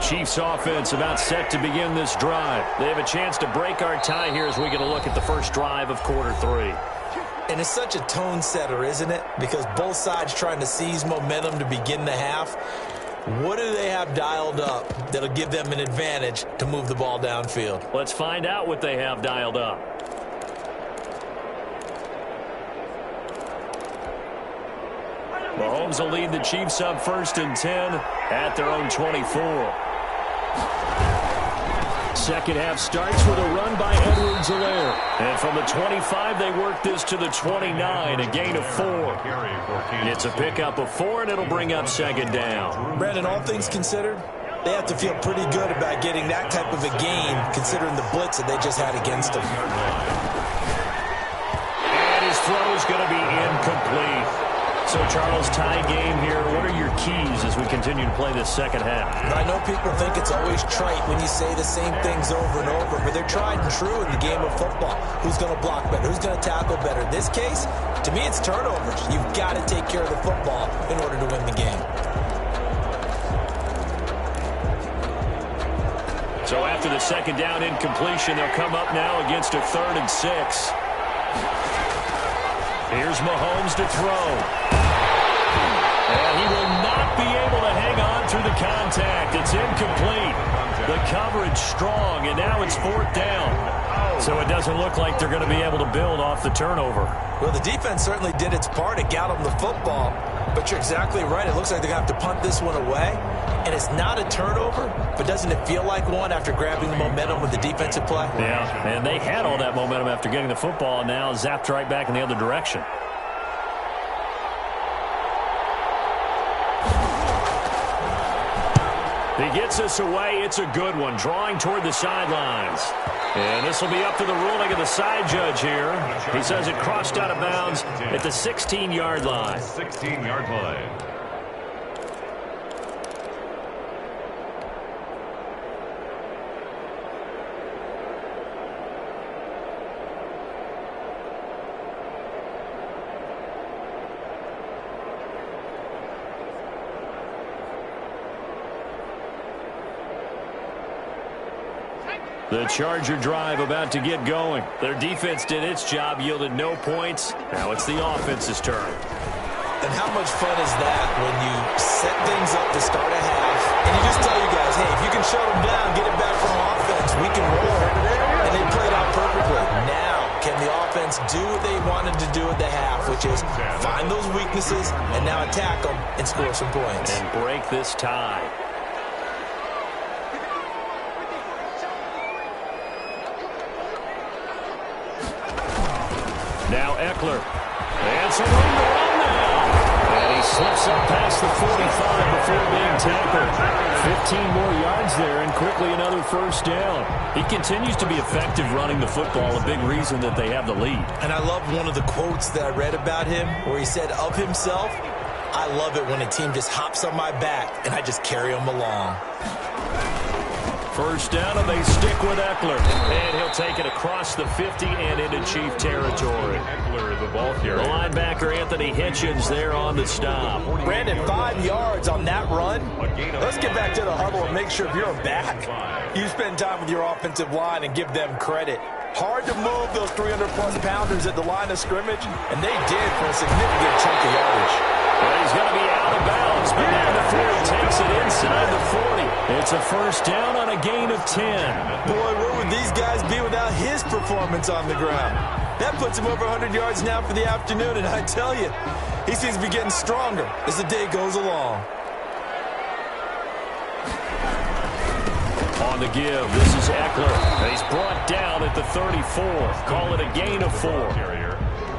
Chiefs offense about set to begin this drive. They have a chance to break our tie here as we get a look at the first drive of quarter 3. And it's such a tone setter, isn't it? Because both sides trying to seize momentum to begin the half. What do they have dialed up that'll give them an advantage to move the ball downfield? Let's find out what they have dialed up. Mahomes will lead the Chiefs up 1st and 10 at their own 24. Second half starts with a run by Edwards-Helaire. And from the 25, they work this to the 29, a gain of 4. It's a pickup of 4, and it'll bring up 2nd down. Brandon, all things considered, they have to feel pretty good about getting that type of a gain, considering the blitz that they just had against them. And his throw is going to be incomplete. So, Charles, tie game here. What are your keys as we continue to play this second half? I know people think it's always trite when you say the same things over and over, but they're tried and true in the game of football. Who's going to block better? Who's going to tackle better? In this case, to me, it's turnovers. You've got to take care of the football in order to win the game. So after the 2nd down incompletion, they'll come up now against a 3rd and 6. Here's Mahomes to throw. And he will not be able to hang on through the contact. It's incomplete. The coverage strong, and now it's 4th down. So it doesn't look like they're going to be able to build off the turnover. Well, the defense certainly did its part. It got them the football. But you're exactly right. It looks like they're going to have to punt this one away. And it's not a turnover, but doesn't it feel like one after grabbing the momentum with the defensive play? Yeah, and they had all that momentum after getting the football, and now zapped right back in the other direction. He gets us away. It's a good one, drawing toward the sidelines. And this will be up to the ruling of the side judge here. He says it crossed out of bounds at the 16-yard line. 16-yard line. The Charger drive about to get going. Their defense did its job, yielded no points. Now it's the offense's turn. And how much fun is that when you set things up to start a half, and you just tell you guys, hey, if you can shut them down, get it back from offense, we can roll. And they played out perfectly. Now, can the offense do what they wanted to do at the half, which is find those weaknesses and now attack them and score some points. And break this tie. Now Eckler. And some room to run now. And he slips up past the 45 before being tackled. 15 more yards there and quickly another 1st down. He continues to be effective running the football, a big reason that they have the lead. And I love one of the quotes that I read about him where he said of himself, I love it when a team just hops on my back and I just carry them along. 1st down, and they stick with Eckler. And he'll take it across the 50 and into Chief territory. Eckler, the ball carrier. The linebacker, Anthony Hitchens, there on the stop. Brandon, 5 yards on that run. Let's get back to the huddle and make sure if you're a back, you spend time with your offensive line and give them credit. Hard to move those 300-plus pounders at the line of scrimmage, and they did for a significant chunk of yardage. Well, he's going to be out of bounds, but now the 40 takes it inside the 40. It's a 1st down on a gain of 10. Boy, where would these guys be without his performance on the ground? That puts him over 100 yards now for the afternoon, and I tell you, he seems to be getting stronger as the day goes along. On the give, this is Eckler. And he's brought down at the 34. Call it a gain of 4.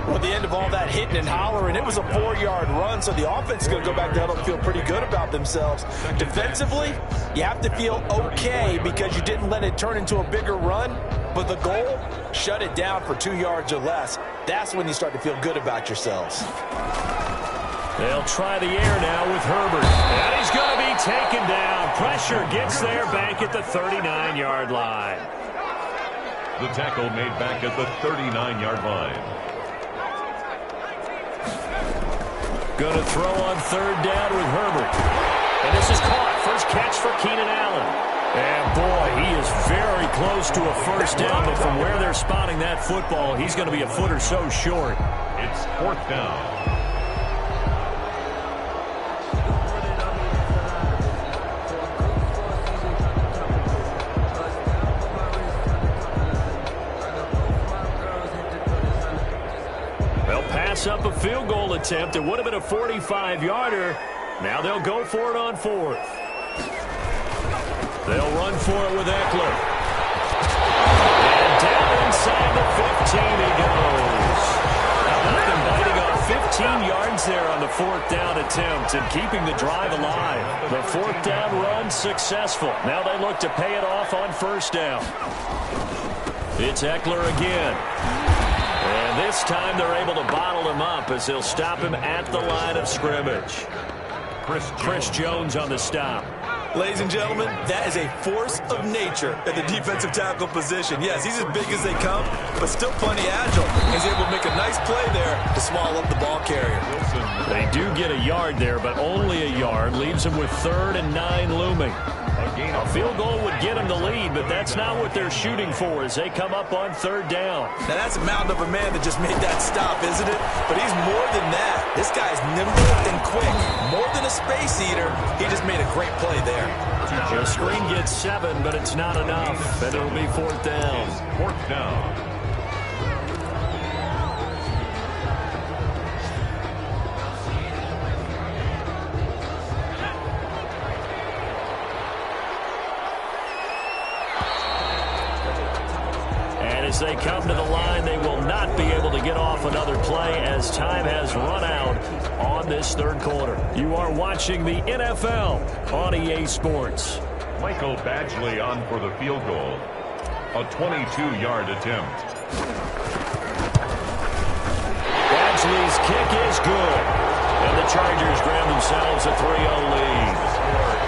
Well, at the end of all that hitting and hollering, it was a 4-yard run, so the offense is going to go back to huddle and feel pretty good about themselves. Defensively, you have to feel okay because you didn't let it turn into a bigger run, but the goal, shut it down for 2 yards or less. That's when you start to feel good about yourselves. They'll try the air now with Herbert. And he's going to be taken down. Pressure gets there back at the 39-yard line. The tackle made back at the 39-yard line. Going to throw on 3rd down with Herbert. And this is caught. First catch for Keenan Allen. And, boy, he is very close to a first down, but from where they're spotting that football, he's going to be a foot or so short. It's 4th down. They'll pass up a field goal attempt. It would have been a 45-yarder. Now they'll go for it on 4th. They'll run for it with Eckler. And down inside the 15 he goes. Nothing biting off 15 yards there on the 4th down attempt and keeping the drive alive. The 4th down run successful. Now they look to pay it off on 1st down. It's Eckler again. And this time they're able to bottle him up as they'll stop him at the line of scrimmage. Chris Jones on the stop. Ladies and gentlemen, that is a force of nature at the defensive tackle position. Yes, he's as big as they come, but still plenty agile. He's able to make a nice play there to swallow up the ball carrier. They do get a yard there, but only a yard. Leaves them with 3rd and 9 looming. A field goal would get them the lead, but that's not what they're shooting for as they come up on 3rd down. Now that's a mountain of a man that just made that stop, isn't it? But he's more than that. This guy's nimble and quick. More than a space eater, he just made a great play there. The screen gets 7, but it's not enough, and it'll be 4th down. 4th down. As they come to the line, they will not be able to get off another play as time has run out on this 3rd quarter. You are watching the NFL on EA Sports. Michael Badgley on for the field goal. A 22-yard attempt. Badgley's kick is good. And the Chargers grab themselves a 3-0 lead.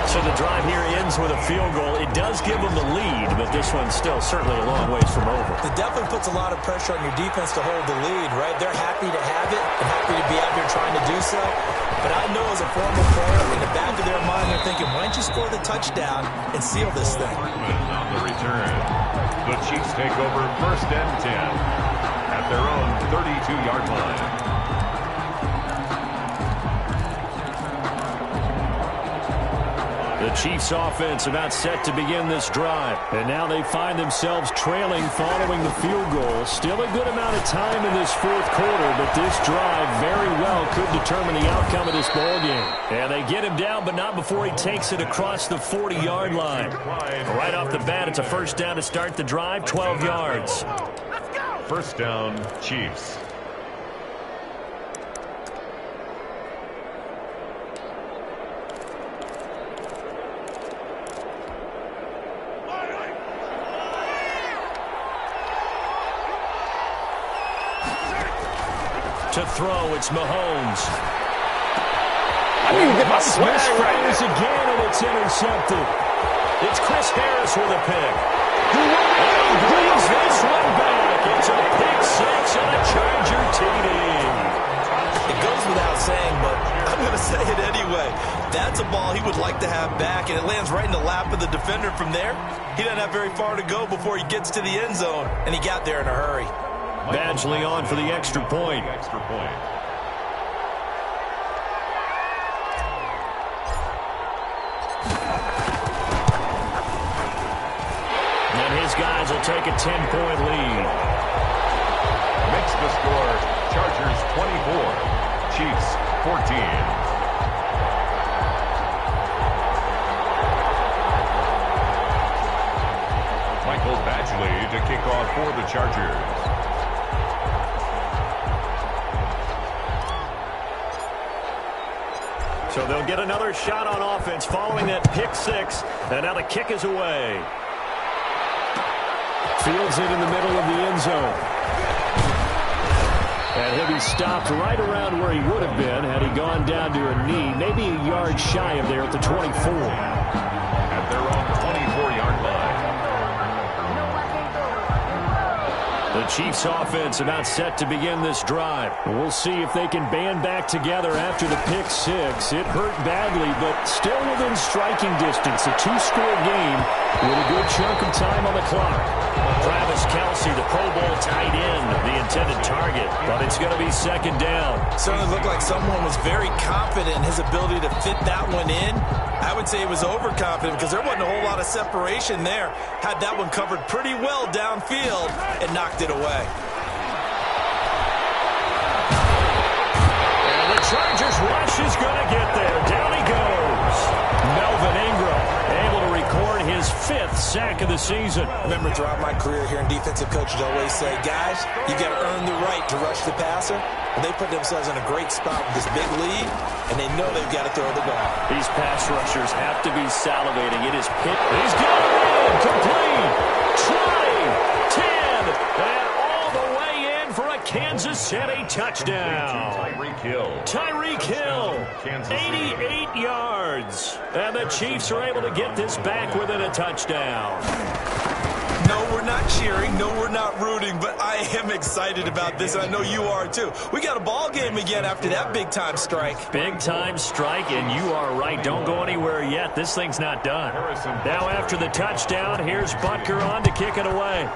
So the drive here ends with a field goal. It does give them the lead, but this one's still certainly a long ways from over. It definitely puts a lot of pressure on your defense to hold the lead, right? They're happy to have it and happy to be out here trying to do so. But I know as a former player, in the back of their mind, they're thinking, why don't you score the touchdown and seal this thing? On the return, the Chiefs take over 1st and 10 at their own 32-yard line. The Chiefs offense about set to begin this drive. And now they find themselves trailing following the field goal. Still a good amount of time in this 4th quarter, but this drive very well could determine the outcome of this ball game. And they get him down, but not before he takes it across the 40-yard line. Right off the bat, it's a 1st down to start the drive, 12 yards. 1st down, Chiefs. To throw, it's Mahomes. I need to get my swag right now. Again, and it's intercepted. It's Chris Harris with a pick. And he brings this one back. It's a pick 6 and a Charger TD. It goes without saying, but I'm going to say it anyway. That's a ball he would like to have back, and it lands right in the lap of the defender from there. He doesn't have very far to go before he gets to the end zone, and he got there in a hurry. Badgley on for the extra point. And his guys will take a 10-point lead. Makes the score Chargers 24, Chiefs 14. Michael Badgley to kick off for the Chargers. So they'll get another shot on offense following that pick 6. And now the kick is away. Fields it in the middle of the end zone. And he'll be stopped right around where he would have been had he gone down to a knee, maybe a yard shy of there at the 24. At their own 24-yard line. The Chiefs offense about set to begin this drive. We'll see if they can band back together after the pick six. It hurt badly, but still within striking distance. A two-score game with a good chunk of time on the clock. Travis Kelce, the Pro Bowl tight end, the intended target, but it's going to be second down. Certainly looked like someone was very confident in his ability to fit that one in. I would say he was overconfident because there wasn't a whole lot of separation there. Had that one covered pretty well downfield and knocked it away. And the Chargers rush is going to get there. Down he goes. Melvin Ingram able to record his 5th sack of the season. Remember, throughout my career here in defensive coaches always say, guys, you got to earn the right to rush the passer. And they put themselves in a great spot with this big lead, and they know they've got to throw the ball. These pass rushers have to be salivating. It is picked. He's got it in. Complete. 20, 10, and all the way in for a Kansas City touchdown. Tyreek Hill, 88 yards. And the Chiefs are able to get this back within a touchdown. No, we're not cheering. No, we're not rooting, but I am excited about this. I know you are, too. We got a ball game again after that big-time strike. Big-time strike, and you are right. Don't go anywhere yet. This thing's not done. Now after the touchdown, here's Butker on to kick it away.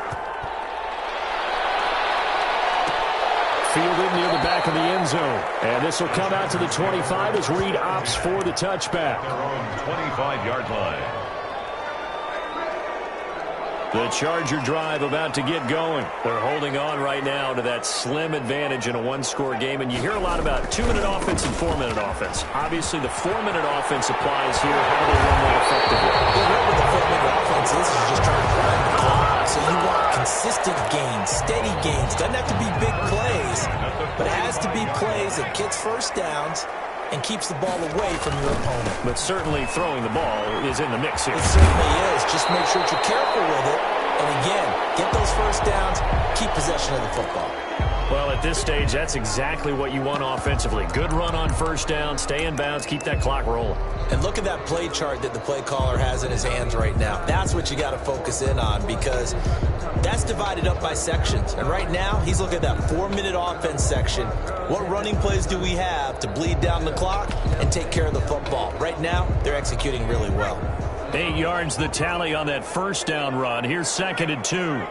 Fielded near the back of the end zone. And this will come out to the 25 as Reed opts for the touchback. Their own 25-yard line. The Charger drive about to get going. They're holding on right now to that slim advantage in a one-score game. And you hear a lot about 2-minute offense and 4-minute offense. Obviously, the 4-minute offense applies here. How do they run that effectively? What the 4-minute offense is just trying to grind the clock. So you want consistent gains, steady gains. Doesn't have to be big plays, but it has to be plays that gets first downs and keeps the ball away from your opponent. But certainly throwing the ball is in the mix here. It certainly is. Just make sure that you're careful with it. And again, get those first downs, keep possession of the football. Well, at this stage, that's exactly what you want offensively. Good run on first down, stay in bounds, keep that clock rolling. And look at that play chart that the play caller has in his hands right now. That's what you got to focus in on because that's divided up by sections. And right now, he's looking at that 4-minute offense section. What running plays do we have to bleed down the clock and take care of the football? Right now, they're executing really well. 8 yards the tally on that first down run. Here's 2nd and 2.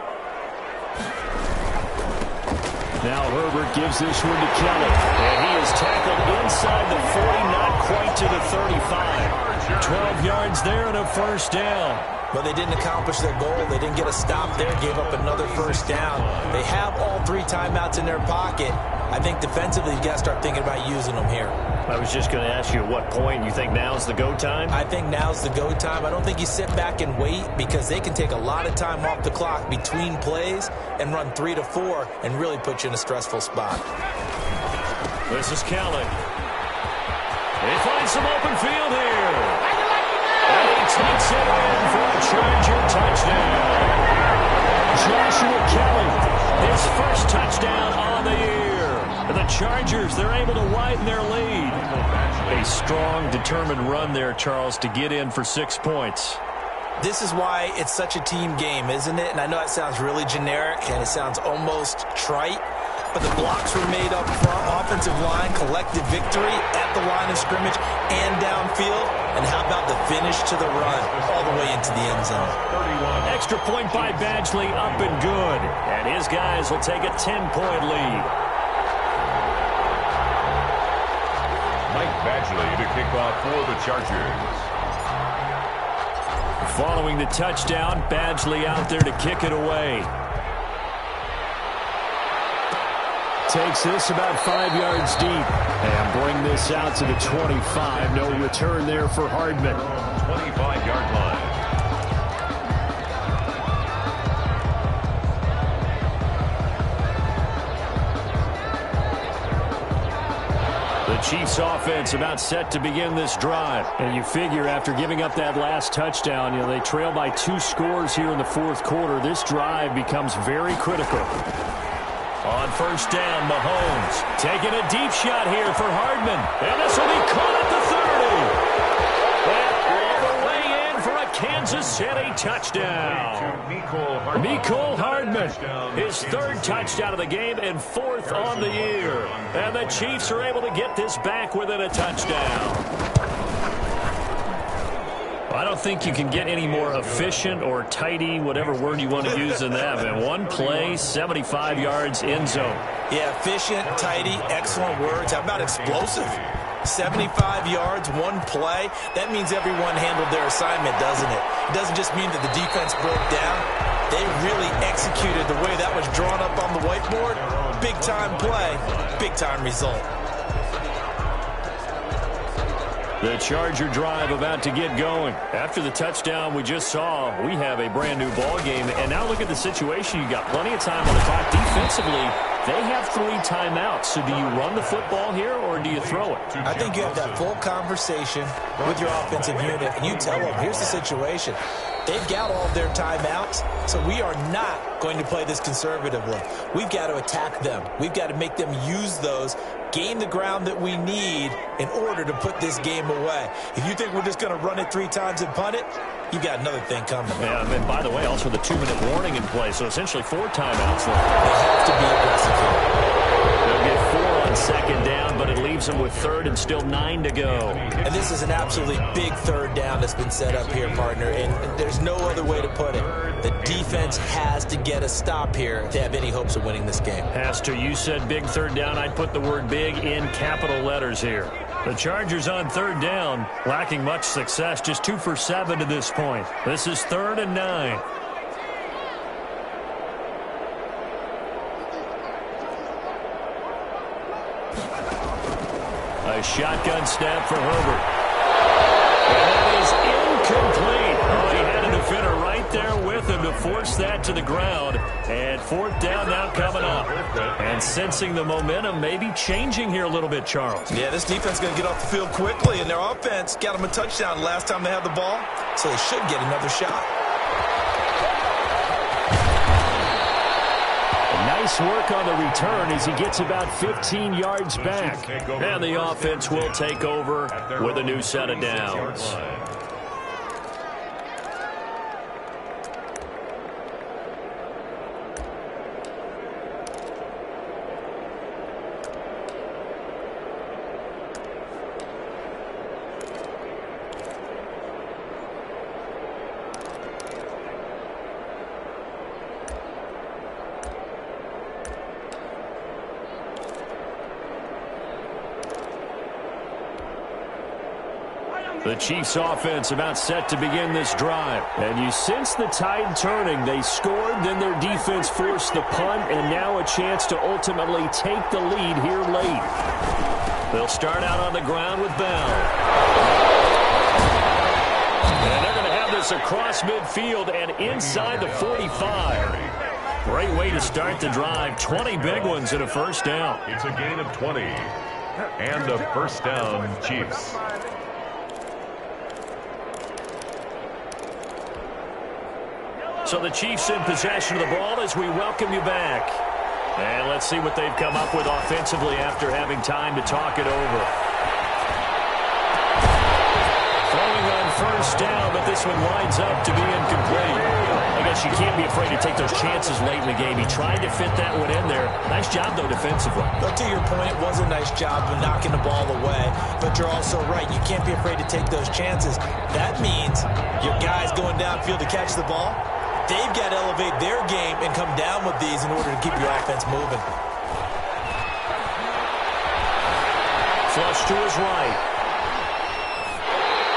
Now Herbert gives this one to Kelly. And he is tackled inside the 40, not quite to the 35. 12 yards there and a first down. But they didn't accomplish their goal. They didn't get a stop there, gave up another first down. They have all 3 timeouts in their pocket. I think defensively, you've got to start thinking about using them here. I was just going to ask you at what point you think now's the go time? I think now's the go time. I don't think you sit back and wait because they can take a lot of time off the clock between plays and run 3 to 4 and really put you in a stressful spot. This is Kelly. They find some open field here. And he takes it in for a Charger touchdown. Joshua Kelly, his first touchdown on the year. The Chargers, they're able to widen their lead. A strong, determined run there, Charles, to get in for 6 points. This is why it's such a team game, isn't it? And I know it sounds really generic and it sounds almost trite, but the blocks were made up front, offensive line, collective victory at the line of scrimmage and downfield. And how about the finish to the run all the way into the end zone? Extra point by Badgley, up and good. And his guys will take a 10-point lead. Badgley to kick off for the Chargers. Following the touchdown, Badgley out there to kick it away. Takes this about 5 yards deep. And bring this out to the 25. No return there for Hardman. 25-yard line. Chiefs offense about set to begin this drive. And you figure after giving up that last touchdown, they trail by 2 scores here in the 4th quarter. This drive becomes very critical. On first down, Mahomes taking a deep shot here for Hardman. And this will be caught at the 30. And all the way in for a Kansas Kansas City touchdown. Mecole Hardman, his third touchdown of the game and fourth on the year. And the Chiefs are able to get this back within a touchdown. I don't think you can get any more efficient or tidy, whatever word you want to use in that. Man, one play, 75 yards, end zone. Yeah, efficient, tidy, excellent words. How about explosive? 75 yards, one play. That means everyone handled their assignment, doesn't it? It doesn't just mean that the defense broke down. They really executed the way that was drawn up on the whiteboard. Big-time play, big-time result. The Charger drive about to get going. After the touchdown we just saw, we have a brand-new ball game. And now look at the situation. You got plenty of time on the clock. Defensively, they have 3 timeouts. So do you run the football here or do you throw it? I think you have that full conversation with your offensive unit, and you tell them, here's the situation. They've got all of their timeouts, so we are not going to play this conservatively. We've got to attack them. We've got to make them use those, gain the ground that we need in order to put this game away. If you think we're just going to run it 3 times and punt it, you've got another thing coming. Yeah, and by the way, also the 2-minute warning in play, so essentially 4 timeouts left. They have to be aggressive here. They'll get 4 on second down, but it leaves them with third and still 9 to go. And this is an absolutely big third down that's been set up here, partner, and there's no other way to put it. The defense has to get a stop here to have any hopes of winning this game. Pastor, you said big third down. I'd put the word big in capital letters here. The Chargers on third down, lacking much success, just 2 for 7 to this point. This is 3rd and 9. A shotgun snap for Herbert. And that is incomplete. Oh, he had a defender right there with him to force that to the ground. And 4th down now coming up. And sensing the momentum maybe changing here a little bit, Charles. Yeah, this defense is going to get off the field quickly, and their offense got them a touchdown last time they had the ball, so they should get another shot. Nice work on the return as he gets about 15 yards back. And the offense will take over with a new set of downs. The Chiefs offense about set to begin this drive. And you sense the tide turning. They scored, then their defense forced the punt, and now a chance to ultimately take the lead here late. They'll start out on the ground with Bell. And they're going to have this across midfield and inside the 45. Great way to start the drive. 20 big ones and a first down. It's a gain of 20 and a first down, Chiefs. So the Chiefs in possession of the ball as we welcome you back. And let's see what they've come up with offensively after having time to talk it over. Throwing on first down, but this one winds up to be incomplete. I guess you can't be afraid to take those chances late in the game. He tried to fit that one in there. Nice job, though, defensively. But to your point, it was a nice job of knocking the ball away. But you're also right. You can't be afraid to take those chances. That means your guys going downfield to catch the ball, they've got to elevate their game and come down with these in order to keep your offense moving. Flush to his right.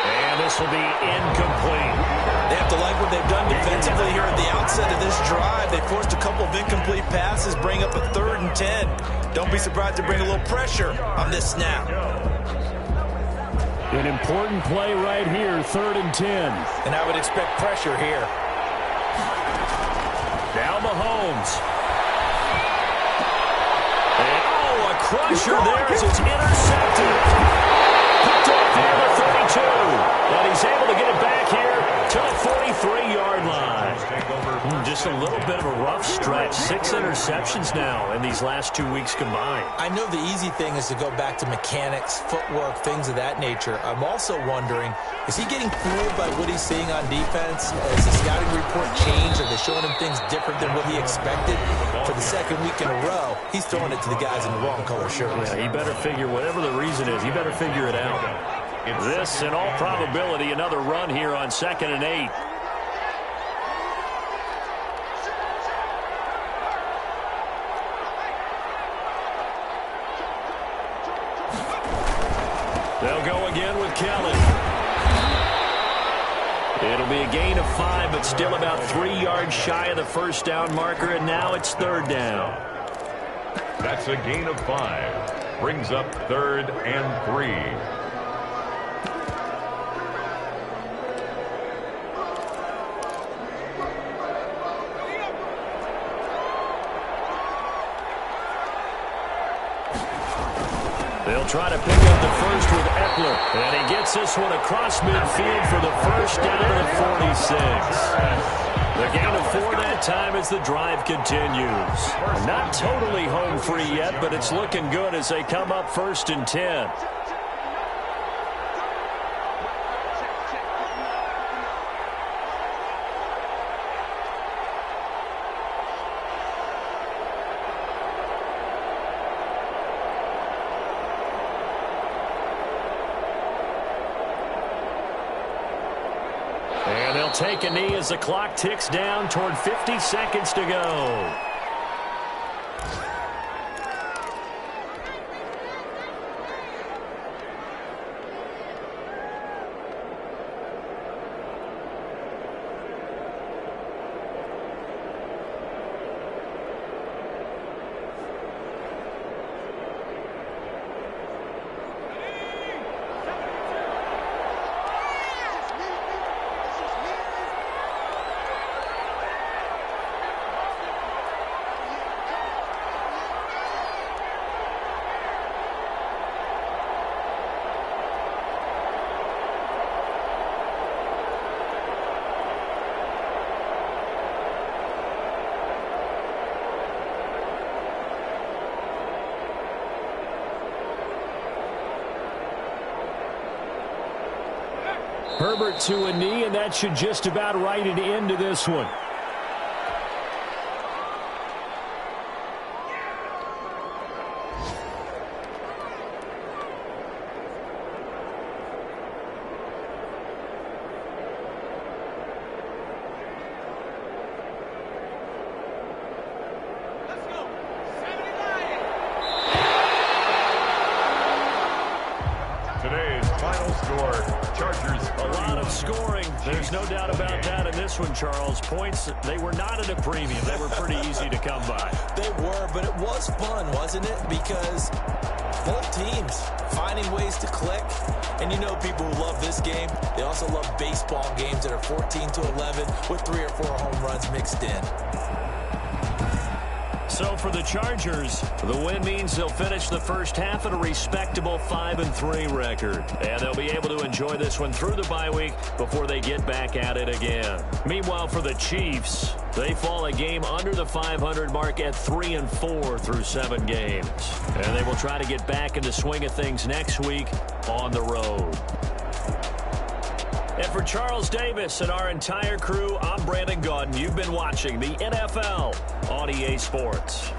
And this will be incomplete. They have to like what they've done defensively here at the outset of this drive. They forced a couple of incomplete passes, bring up a 3rd and 10. Don't be surprised to bring a little pressure on this snap. An important play right here, 3rd and 10. And I would expect pressure here. Down Mahomes. And, oh, a crusher there as it's intercepted. Picked off near the 32. And he's able to get it back here to the 43-yard line. Just just a little bit of a rough stretch. 6 interceptions now in these last 2 weeks combined. I know the easy thing is to go back to mechanics, footwork, things of that nature. I'm also wondering, is he getting fooled by what he's seeing on defense? Has the scouting report changed? Are they showing him things different than what he expected? For the second week in a row, he's throwing it to the guys in the wrong color shirts. Yeah, he better figure, whatever the reason is, he better figure it out. This, in all probability, another run here on 2nd and 8. They'll go again with Kelly. It'll be a gain of 5, but still about 3 yards shy of the first down marker, and now it's 3rd down. That's a gain of 5. Brings up 3rd and 3. They'll try to pick up the first with Eckler. And he gets this one across midfield for the first down to the 46. The gain of 4 that time as the drive continues. Not totally home free yet, but it's looking good as they come up 1st and 10. And they'll take a knee as the clock ticks down toward 50 seconds to go. Herbert to a knee, and that should just about write it into this one. Today's final score, Chargers. A lot of scoring. There's no doubt about that in this one, Charles. Points, they were not at a premium. They were pretty easy to come by. They were, but it was fun, wasn't it? Because both teams finding ways to click. And you know people who love this game, they also love baseball games that are 14-11 with 3 or 4 home runs mixed in. So for the Chargers, the win means they'll finish the first half at a respectable 5-3 record. And they'll be able to enjoy this one through the bye week before they get back at it again. Meanwhile, for the Chiefs, they fall a game under the 500 mark at 3-4 through 7 games. And they will try to get back in the swing of things next week on the road. And for Charles Davis and our entire crew, I'm Brandon Gaudin. You've been watching the NFL on EA Sports.